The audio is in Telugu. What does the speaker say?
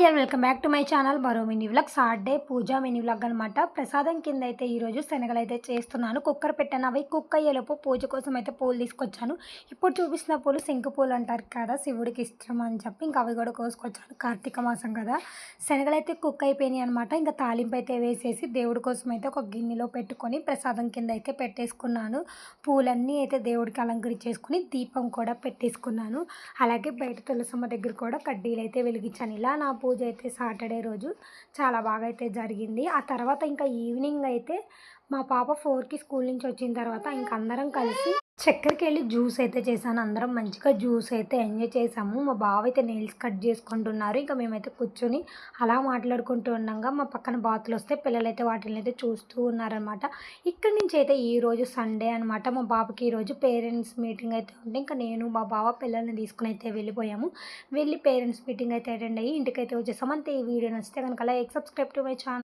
Welcome back to my channel మరో మినీ వ్లాగ్. సాటర్డే పూజ మినీ వ్లాగ్ అనమాట. ప్రసాదం కింద అయితే ఈరోజు శనగలు అయితే చేస్తున్నాను. కుక్కర్ పెట్టాను. అవి కుక్ అయ్యేలోపు పూజ కోసం అయితే పూలు తీసుకొచ్చాను. ఇప్పుడు చూపిస్తున్న పూలు శంకు పూలు అంటారు కదా, శివుడికి ఇష్టం అని చెప్పి ఇంకా అవి కూడా కోసుకొచ్చాను. కార్తీక మాసం కదా, శనగలు అయితే కుక్ అయిపోయినాయి అనమాట. ఇంకా తాలింపు అయితే వేసేసి దేవుడి కోసం అయితే ఒక గిన్నెలో పెట్టుకొని ప్రసాదం కింద అయితే పెట్టేసుకున్నాను. పూలన్నీ అయితే దేవుడికి అలంకరించేసుకుని దీపం కూడా పెట్టేసుకున్నాను. అలాగే బయట తులసమ్మ దగ్గర కూడా కడ్డీలు అయితే వెలిగించాను. ఇలా నా పూజ అయితే సాటర్డే రోజు చాలా బాగా అయితే జరిగింది. ఆ తర్వాత ఇంకా ఈవినింగ్ అయితే మా పాప 4కి స్కూల్ నుంచి వచ్చిన తర్వాత ఇంకా అందరం కలిసి చక్కరికి వెళ్ళి జ్యూస్ అయితే చేశాను. అందరం మంచిగా జ్యూస్ అయితే ఎంజాయ్ చేసాము. మా బావ అయితే నెయిల్స్ కట్ చేసుకుంటున్నారు. ఇంకా మేమైతే కూర్చొని అలా మాట్లాడుకుంటూ ఉండగా మా పక్కన బాతులు వస్తే పిల్లలైతే వాటిని అయితే చూస్తూ ఉన్నారనమాట. ఇక్కడి నుంచి అయితే ఈరోజు సండే అనమాట. మా బాబుకి ఈరోజు పేరెంట్స్ మీటింగ్ అయితే ఉంటే ఇంకా నేను మా బావ పిల్లల్ని తీసుకుని అయితే వెళ్ళిపోయాము. వెళ్ళి పేరెంట్స్ మీటింగ్ అయితే అటెండ్ అయ్యి ఇంటికైతే వచ్చేసాము. అంతే. ఈ వీడియో నచ్చితే కనుక like, subscribe to my channel.